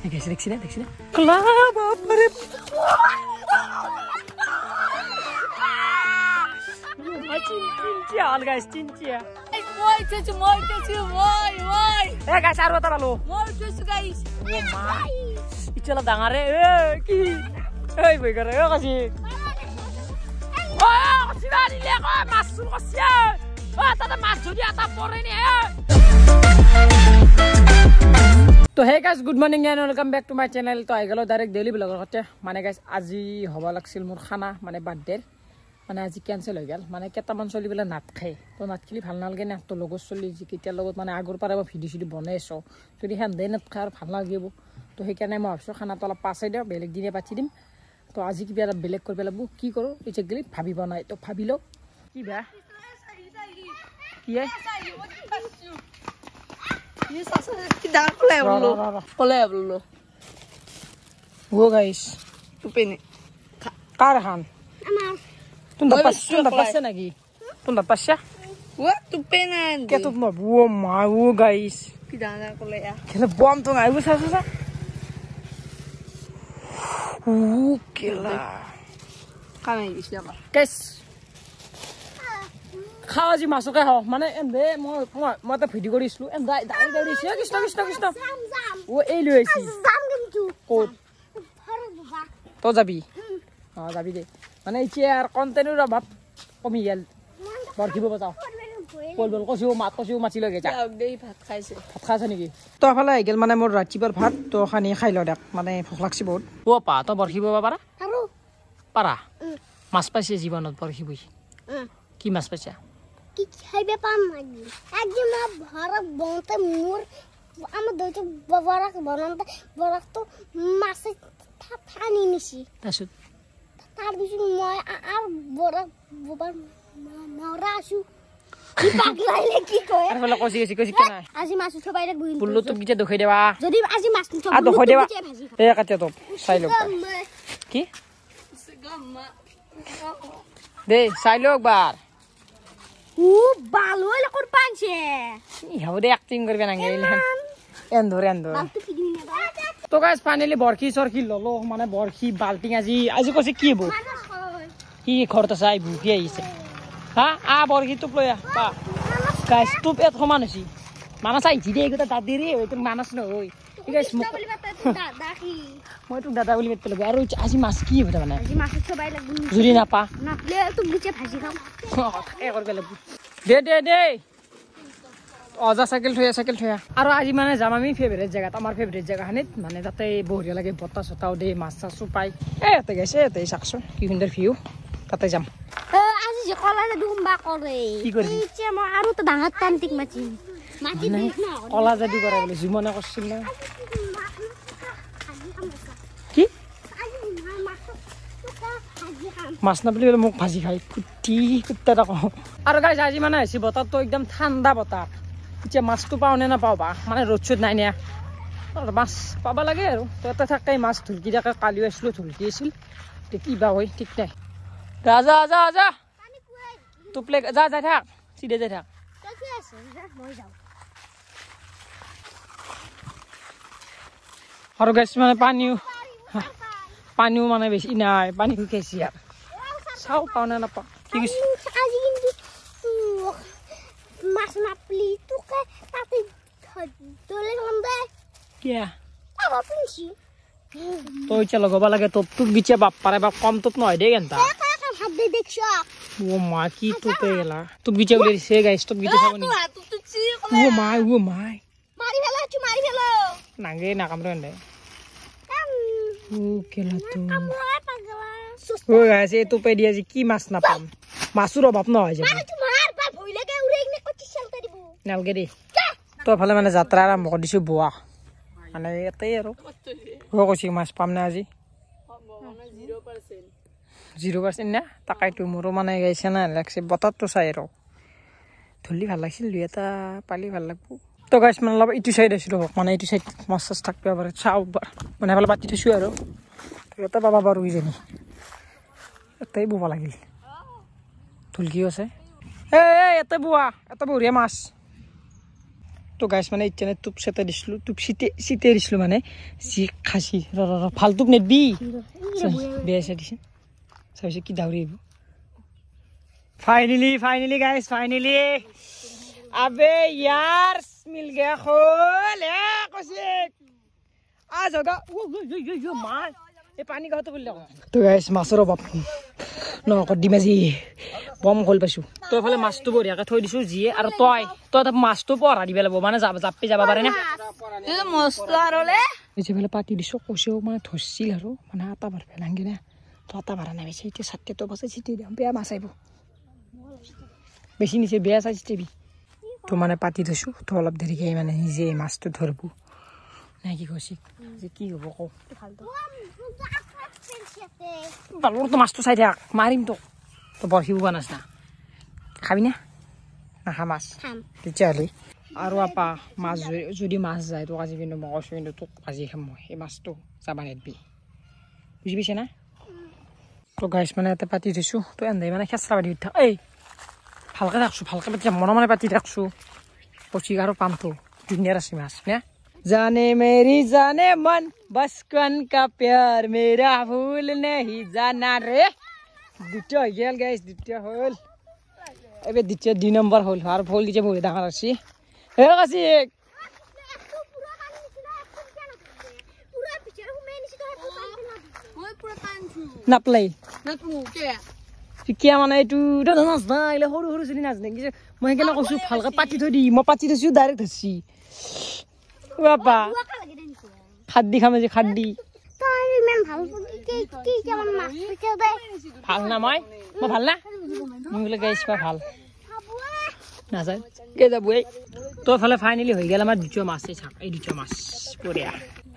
দেখছি না কলা বাপরে চিনচিয়া গাইস চিনচিয়া মই চাচু এ গাইস আর কথা বলো মই চাচু গাইস ও মা ইচলা ডাঙারে এ কি এই বই করে ও কাছি ও সিবানি লে কো মাছুর কছিয়া ও তাতে মাছ যদি আতা পড়ে নি তো hey guys good morning and welcome back to my channel তো আই গেল ডাইরেক্ট ডেইলি ব্লগৰ হতে মানে গাইস আজি হবা লাগছিল মোৰ খানা মানে বাৰ্থডে মানে আজি ক্যান্সেল হৈ গেল মানে কেটামান চলি বেলা নাট খাই তো নাট খেলি ভাল নালগে না তো লগৰ চলি যি কিটাৰ লগত মানে আগৰ পৰা ভিডিঅ বনাইছো যদি হেন্দে নাট খাৰ ভাল লাগিব তো সেইকাৰণে মই ভাবছো খানাটো অলপ পাছাই দিও বেলেগ দিনে পাতি দিম তো আজি কিবা এটা বেলেগ কৰিব লাগব কি কৰো এক্সেক্টলি ভাবিব নাই তো ভাবিলো কি বা কি ये सासा की दाग कोले बोलो वो गाइस तू पेने कार खान तुम दपस्या नगी तुम दपस्या वो तू पेने क्या तुम वो मा वो गाइस की दाग कोले या क्या बम तो आई वो सासा वो केला कामे इसलिए कैस খাওয়া জি মাছ খাই হও মানে এন্দে মই এটা ভিডিও কৰিছিলো এন্দা দাই দাইছে কৃষ্ণ ও এই লৈ আইছি যাম কিন্তু কোত ঘৰত বাবা তো যাবি যাবি দে মানে এতিয়া আৰ কন্টেন্টৰ অভাৱ কমি গেল বৰখিব বজাও বল কছিও মাছি লগে যা দেই ভাত খাইছে ভাত খাইছে নেকি তো ফালে আহি গেল মানে মোৰ ৰাতিপুৱাৰ ভাত তো খানি খাই ল দেখ মানে ভোক লাগছি বহুত ও পা তো বৰখিব পাৰা আৰু পাৰা মাছ পাইছে জীৱনত বৰখিবই কি মাছ পাইছা কি খাইবে পাম নাকি একদিন ঘৰত বনতে মোৰ আমার দুটো বরাক বনতে বরাক তো মাছে থানি নিছি তার পিছন মই আর বরাক ববার নরা আসু কি পাগলাইলে কি কয় আর বলে কষি কেন আজি মাছ থবাইলে গুইল বুল্লু তো গিতে দেখাই দেবা যদি আজি মাছ থব আ দেখাই দেবা এ কাটে তো চাই লও কি দে চাই লও একবার ও ভালো হইলো কোন পাঁচে ইহাউদে অ্যাক্টিং করবে না গেইলেন এন্দর তো গাইস ফাইনালি বরখি সরকি ললো মানে বরখি বালটিং আজি কইছে কি হবো কি খরতা চাই ভুকি আইছে হ্যাঁ আ বরখি তো লয়া পা গাইস তো এত সমান হইছি মানা চাই জি দে এগুতা দাদি রে ওই তো মানাস ন ওই ঠিক আছে দাদা মই তো দাদা বলি মেতলে আর আজি মাছ কি হবে মানে আজি মাছ থবাই লাগব জুরি না পা না প্লে তো গুছে ভাজি খাম এ করবে লাগব দে অজা সাইকেল থয়া আৰু আজি মানে যাম আমি ফেভারিট জায়গা আমার ফেভারিট জায়গা হানিত মানে তাতে বঢ়িয়া লাগে বতা সতাও দে মাছ চাছু পাই এতে গেছে এতে চাকছো কি সুন্দর ভিউ তাতে যাম আজি যে কলা যে দুম্বা করে কি করবি ইচ্ছে মই আৰু তো ডাঙৰ তান্ত্ৰিক মাছি দেখ না কলা জাদু করে বলে জীবনে করছিল না কি মাছ না বলি মোক ভাজি খাই কুত্তা এটা কওঁ আৰু গাইছ আজি মানে হৈছে বতৰটো একদম ঠাণ্ডা বতৰ এতিয়া মাছটো পাওঁ নে নাপাওঁ বা মানে ৰ'দ চ'দ নাই নিয়া মাছ পাব লাগে আৰু তাতে থাকে মাছ ধুলকি থাকে কালিও আছিলোঁ ধুলকি আছিল কিবা হয় ঠিক নাই যা টোপলে যা যাই থাক চিধে যাই থাক আৰু গাইছ মানে পানীও মানে বেছি নাই পানী শুকাইছে আৰু চাও পাও না নাপাও কি কৈছে আজি কিন্তু মাছ নাপলি তোকে তাতে দলে গন্দে কিয়া আবা পিনছি তো ইচ্ছা লগাব লাগে তোপ গিছে বাপ পারে বাপ কম তোপ নহয় দেই কেনটা হাত দে দেখছ ও মা কি তোপে গেলা তোপ গিছে বলে দিছে গাইস তোপ গিছে খাবনি ও মাই মারি ফেলো নাগে না কামরে দে ও কেলা তো ও গাইস এই তোপে দি আজি কি মাছ না পাম মাছুর অভাব নহয় যাব মার বা ভই লাগে উড়ে ইনে কচ্ছি চলতে দিব নালগে দি তো ফালে মানে যাত্রা আরম্ভ কৰি দিছো বুয়া মানে এতেই আৰু ও কৈছি মাছ পাম না আজি 0% না তাকাইতো মোৰো মানে গাইছে না লাগছে বতৰটো চাই আৰু ধুলি ভাল লাগিছিল দুই এটা পালি ভাল লাগব তো গাইছ মানে অলপ ইটো সাইড আছিল মানে ইটো সাইড মাছ চাছ থাকবে আবার চাও মানে ভালো পাতি থৈছো আৰু এটা বাবা বারু ইজনী এটাই বুবা লাগিল ধুলকি আছে এতে বুয়া এটা বঢ়িয়া মাছ তো গাইছ মানে ইচ্ছানে তুপ চেতে দিছিলো তুপ চিতে দিছিলো মানে যি খাচি ভাল তুপ নেবি বেয়া চাই দিছে চাবিছে কি দাউৰি আহিব ফাইনেলি গাইছ ফাইনেলি আবে ইয়াৰ মিল গয়া খোল কৌশিক আ জগা মাছ এই পানী গাঁৱতো বুলি তো গাইছ মাছৰ অভাৱ ডিমাজি বম খোল পাইছো তই এফালে মাছটো বঢ়িয়াকে থৈ দিছো যিয়ে আৰু তই মাছটো পঢ়া দিব লাগিব মানে জাপি যাব পাৰে না যেফালে পাতি দিছো কৌশিক মানে ধৰছিল আৰু মানে আটা বাৰ পেলাংগে না তো আটা বাৰা নাই বেছি এতিয়া চাৰিটা বাজে চিটি দিম বেয়া মাছ আহিব বেছি নিচে বেয়া চাই চিটিবি তো মানে পাতি থৈছো তো অলপ দেৰিকে মানে নিজে মাছটো ধৰব নাই কি কৌশিক যে কি হ'ব কওঁ বালুৰ তো মাছটো চাই থাক মাৰিম তো তো বৰশী বোৱা নাছ না খাবি না নাখা মাছ তেতিয়াহ'লে আৰু আপা মাছ যদি মাছ যায় তোক আজি কিন্তু মই কৈছোঁ কিন্তু তোক আজি খাম মই সেই মাছটো যাবা নেদবি বুজি পাইছে না তো গাইছ মানে এটা পাতি থৈছোঁ তো এনেই মানে খেচৰা পাতি থাক এই ভালকৈ থাকছোঁ ভালকৈ পাতি মনে মনে পাতি থাকছোঁ কৌশিক আৰু পামটো ধুনীয়াৰ আছে মাছ নে जाने मेरी जाने मन बस कन का प्यार मेरा भूल नहीं जाना रे द्वितीय हो गया गाइस द्वितीय होल अबे द्वितीय 2 नंबर होल और फुल की बहुत डाঙर আছে हे कौशिक নাপলাই কিয়া মানে এইটো নাচ না এলে সৰু সৰু চলি নাচ নে মই কেনে কৈছো ভালকৈ পাতি থৈ দি মই পাতি থৈছো ডাইৰেক্ট ধৰছি বাবা খাদ্দি খামে যে খাদ্দি ভাল না মই ভাল না মোলে গাইছ ভাল নাযায় কে যাব এই তো ফালে ফাইনালি হৈ গেল আমাৰ দুটো মাছই থাক এই দুটো মাছ পড়িয়া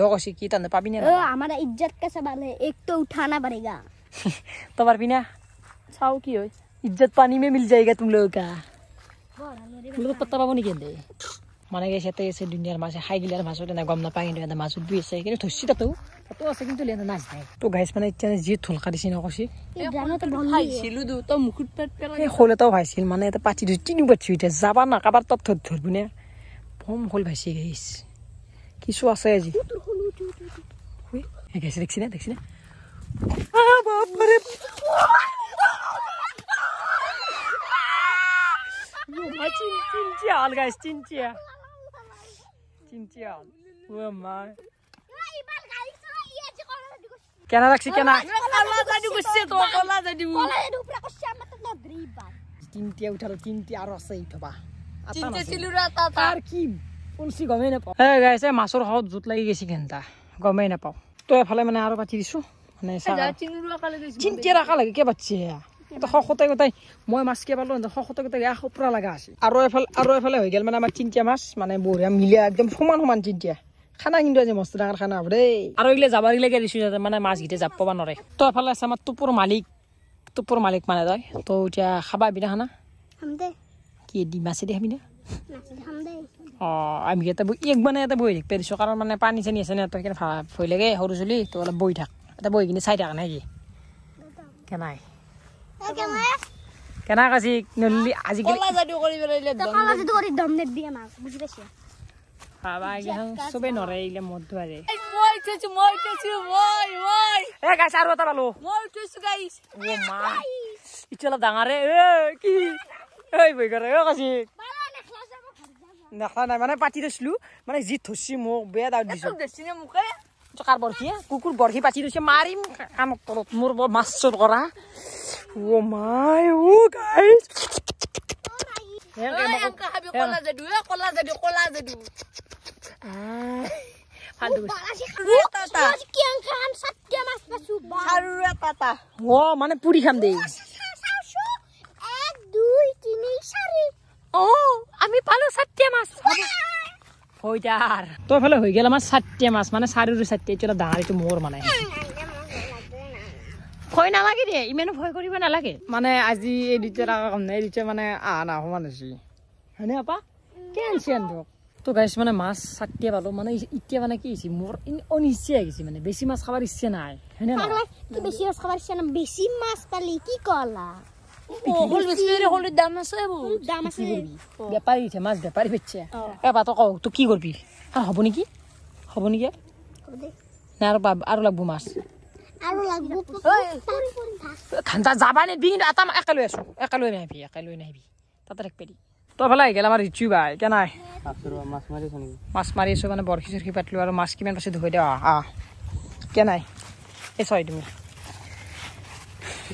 ও কৌশিক কি তানে পাবি না हमारा इज्जत का सवाल है एक तो उठाना पड़ेगा तो पारबी ना चाओ की होय इज्जत पानी में मिल जाएगा तुम लोगों का तुम लोग पत्ता पाबो नहीं केंदे মানে গেছে এসে দুনিয়ার মাছে খাই গিলার মাছ ওটা না গম না পাই কিন্তু মাছ দুই আছে কিন্তু ধরছি তো আছে কিন্তু লেনা নাচ নাই তো গাইছ মানে ইচ্ছা যে থলকা দিছি না কছি খাইছিলো দু তো মুকুট পেট পেলাই এই হলেতাও ভাইছিল মানে এটা পাতি দুই তিন বাচ্চি এটা যাবা না কাবার তপ ধরবো না বম হল ভাইছি গাইছ কিছু আছে আজি এই গেছে দেখছি না বাপ রে চিনচিয়াল গাইস চিনচিয়াল ও মা কেনা রাখছি কেনা কলা জাদি গছে তো কলা জাদি উপরে কষ্ট আমরা তো নদরিবা তিনটিয়া উঠালো তিনটি আর আছে উঠবা চিনতে ছিলুরা তা আর কি পলসি গমে না পাও এ গাইস মাছৰ হাত জুত লাগি গেছি কেনটা গমে না পাও তো এফালে মানে আৰু পাতি দিছো মানে চিনুৰা কালে দিছি চিনচিয়া ৰাখা লাগে কে বাচ্চা সখতাই মই মাছ কে পালো সখতাই পুৰা লগা আছে আৰু এফালে হৈ গেল মানে আমাৰ চিনচিয়া মাছ মানে বঢ়িয়া মিলিয়া একদম সমান চিনচিয়া খানা কিন্তু আজি মস্ত ডাঙৰ খানা হ'ব দেই আৰু এইগিলা যাবাৰিলৈকে দিছো যাতে মানে মাছকেইটা যাব পাব নোৱাৰে তো এফালে আছে আমাৰ টুপুৰ মালিক মানে তই তো এতিয়া খাবা বিনা খানা কি দি মাছে দি খাবি না আমি এটা এক মানে এটা বহি থাকিব দিছো কাৰণ মানে পানী চানী আছে না তই কেনে ভয় লাগে সৰু চলি তো অলপ বহি থাক এটা বহি কিনে চাই থাক নে কি কেনাই কেনা কাছি নলি আজি কলা জাদি কৰি বেলাইলে কলা যদি কৰি দম নে দিয়ে মাছ বুঝি পাইছ খাবা গেল সবে নৰে ইলে মদ ধৰে মই তেছু মই এ গাইছ আৰু এটা পালো মই তেছু গাইছ ও মা ইচলা ডাঙাৰে এ কি এই বই কৰে ও কাছি দেখা নাই মানে পাতি দিছিলো মানে জি থছি মোক বেয়া দাউ দিছো দেছিনে মুকে চকাৰ বৰখি কুকুৰ বৰখি পাতি দিছে মাৰিম কাণত তলত মোৰ মাছ চৰ কৰা ও মাই ও গাইছ কলা জাদু ফালতু ও মানে পুৰি খাম দেই 1 2 3 4 ও আমি পালো 7টা মাছ হইতার তো ফেলে হৈ গেল আমার 7টা মাছ মানে 4 চলা ডাঙাৰিটো মোৰ মানে ভয় নালাগে দে ইমানো ভয় কৰিব নালাগে মানে আজি এই দুটা কাম নাই দুটা মানে না সমান আছে হয়নে আপা কেনছেন তো গাইছ মানে মাছ 7টা পালো মানে ইতিয়া মানে কি হৈছে মোৰ অনিচ্ছা গৈছে মানে বেছি মাছ খাবার ইচ্ছা নাই হয়নে না কি বেছি মাছ খাবার ইচ্ছা না বেছি মাছ পালি কি কলা হল বিস্কুট হলের দাম আছে বহুত দাম আছে বেপাৰী উঠে মাছ বেপাৰী বেচছে এবাৰ তই কওঁ তই কি কৰিবি আৰু হ'ব নেকি নে আৰু লাগব মাছ আৰু লাগব খান্তা যাবা নেবি কিন্তু এটা একেলৈ আছো একেলৈ নাহিবি তাতে ৰাখবি তই ভালে আহি গেল আমাৰ ৰিচু বাই কে নাই মাছ মাৰি আছো মানে বৰশী চৰশী পাতলো আৰু মাছ কিমান পাছে ধুই দেৱা কে নাই এই চয় তুমি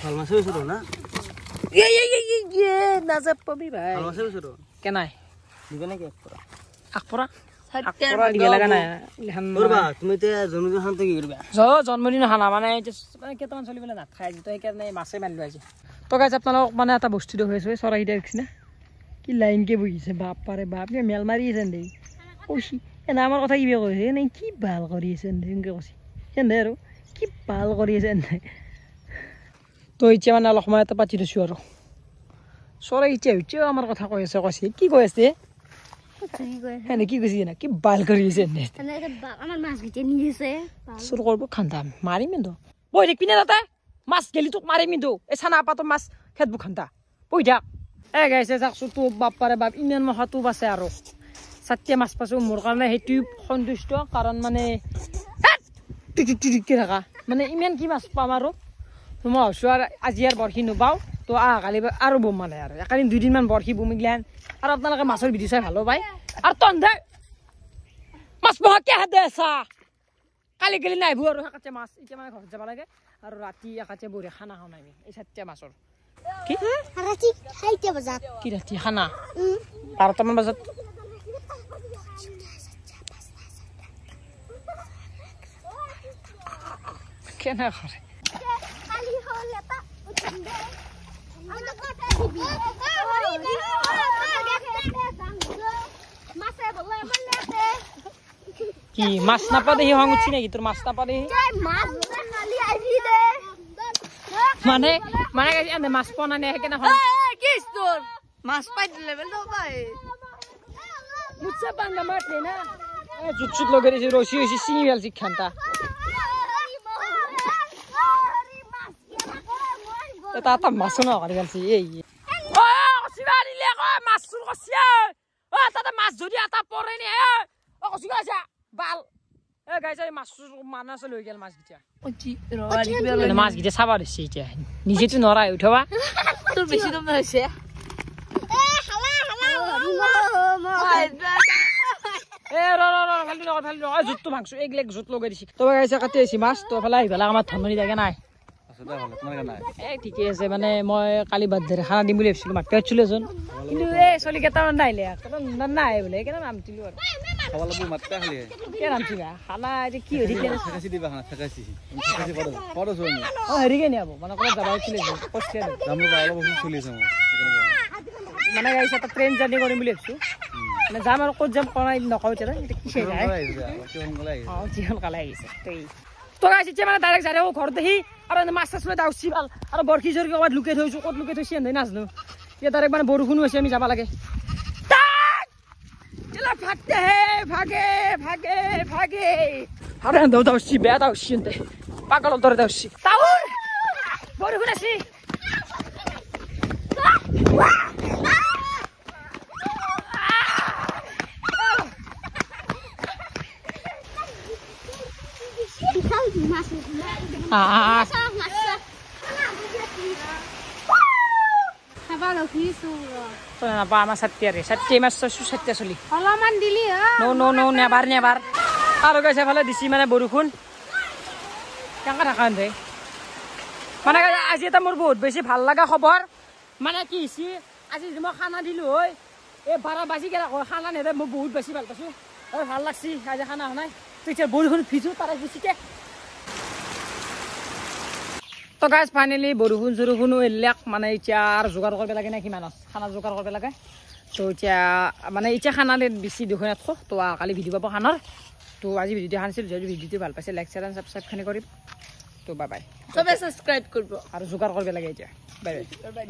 ভাল মাছে হৈছে না নাজাপাবি ভাই ভাল মাছে হৈছে তো কে নাই দিবে নাকি আকপৰা দিব লগা নাই কৰবা তুমি তে জন্মদিন খানতে কি কৰিবা জন্মদিন খানা মানে কেইটামান চলি পেলাই নাখায় আজি তো সেইকাৰণে মাছে মাৰিলো আজি তো গাইজ আপোনালোক মানে এটা বস্তু দেখুৱাইছো চৰাইকেইটা দেখিছে না কি লাইনকে বহিছে বাপাৰে বাপ মেল মাৰি আছে দেই কৈছি এনে আমাৰ কথা কিবা কৈছে এনে কি ভাল কৰি আছে এনেকৈ কৈছে এনে আৰু কি ভাল কৰি আছে এনে তো এতিয়া মানে অলপ সময় এটা পাতি দিছোঁ আৰু চৰাই এতিয়াও আমাৰ কথা কৈ আছে কি কৈ আছে এনে কি কৈছে না কি ভাল কৰি আছে এনে আমাৰ মাছ গিতে নিয়েছে চুৰ কৰিব খান্দা মাৰিম কিন্তু বহি দেখ পিনে তাতে মাছ গেলি তোক মাৰিম কিন্তু এই চানা পাতৰ মাছ খেদবো খান্দা বহি থাক গাইছে চাকচোন তো বাপাৰে বাপ ইমান মহাটো বাছে আৰু চাৰিটা মাছ পাইছোঁ মোৰ কাৰণে সেইটো সন্তুষ্ট কাৰণ মানে টিকি থাকা মানে ইমান কি মাছ পাম আৰু মই ভাবছোঁ আৰু আজি আৰু বৰশী নোবাওঁ তো কালি আৰু বম মানে আৰু একাদিন 2 দিনমান বৰশী বমিগিলান আৰু আপোনালোকে মাছৰ ভিডিঅ' চাই ভালো পায় আৰু তন্ধে মাছ বহাকে হাতে আছা কালি গেলি নাইবো আৰু একাতে মাছ এতিয়া মানে ঘৰত যাব লাগে আৰু ৰাতি একাতে বঢ়ি খানা খাওঁ নাই এই 4টা মাছৰ কি ৰাতি 8টা বাজাত কি ৰাতি খানা 12টামান বজাত কেনে কৰে খালি হল এটা কি মাছ নাপা দেখি খং উঠছি নেকি তোৰ মাছ নাপা দেখি মানে মানে এনে মাছ পোৱা নাই সেইকাৰণে মাছ পাই লেভেল তো পাই মুচ্ছা পাঙ্গা মারলে না জুট লগে দিছি রসি হইছি সিঙ্গি গেল শিক্ষান্তা এটা তা মাছ না করে গেলছি এই ও সিবারি লে কো মাছ চুর কছিয়া ও তাতে মাছ যদি আটা পরে নি ও কছি গাছা বাল এ গাইছা মাছ মানা চলে গেল মাছ গিটা মাছ গিটা চাবা দিছি এতিয়া নিজে তো নৰাই উঠবা তোর বেশি দম হইছে জুতটো ভাঙছো এইগিলাক জুত লগাই দিছি তবে গাইছে কাটি আছি মাছ তো এফালে আহি পেলাই আমাৰ ধনমনি জাগে নাই ঠিকে আছে মানে মই কালি বাৰ্থডে খানা দিম বুলি ভাবিছিলো মাতি পাইছিলো এজন কিন্তু এই চলি কেইটামান নাহিলে নাই বোলে সেইকাৰণে নাম দিলো আৰু কে নাম চিবা খানা এতিয়া কি হেৰি হেৰিকে নিয়াব মানে ক'ৰবাত যাব হৈছিলে মানে গাইছে এটা ট্ৰেইন জাৰ্ণি কৰিম বুলি ভাবিছো মানে যাম আৰু ক'ত যাম কৰা নকওঁ এতিয়া কি সোনকালে আহিছে তো গাইছে এতিয়া মানে ডাইৰেক্ট যাই ঘৰত দেখি আৰু মাছ চাছ লৈ দাউছি ভাল আৰু বৰশী চৰশী ক'ৰবাত লুকাই থৈছো ক'ত লুকাই থৈছে এনেই নাজানো এতিয়া ডাইৰেক্ট মানে বৰষুণো হৈছে আমি যাব লাগে ভাগতে ভাগে ভাগে ভাগে আৰু দাউছি বেয়া দাউছি এন্তে পাগলৰ দৰে দাউছি বৰষুণ আছে আমাৰ ছাত্ৰী মাছ চৈছো ছাত্ৰীয়া চলি অলপমান দিলি নো নেবাৰ আৰু গাইছে ফালে দিছি মানে বৰষুণ কেনেকৈ থকা দে মানে আজি এটা মোৰ বহুত বেছি ভাল লগা খবৰ মানে কি হৈছে আজি মই খানা দিলোঁ হয় এই 12 বাজি গেলা খানা নেদে মই বহুত বেছি ভাল পাইছোঁ আৰু ভাল লাগছি আজি খানা হোৱা নাই তেতিয়া বৰষুণ ভিজো তাৰে বেছিকৈ তো গাইজ ফাইনেলি বৰষুণ চৰষুণো এইবিলাক মানে এতিয়া আৰু যোগাৰ কৰিব লাগে নে কিমান খানা যোগাৰ কৰিব লাগে তো এতিয়া মানে এতিয়া খানা বেছি দুখন থোক তো কালি ভিডিঅ' পাব খানাৰ তো আজি ভিডিঅ'টো খানিছিল যদি ভিডিঅ'টো ভাল পাইছে লাইক শ্বেয়াৰ এণ্ড ছাবস্ক্ৰাইবখিনি কৰিম তো বাই বাই সবে সাবস্ক্ৰাইব কৰব আৰু যোগাৰ কৰিব লাগে এতিয়া বাই বাই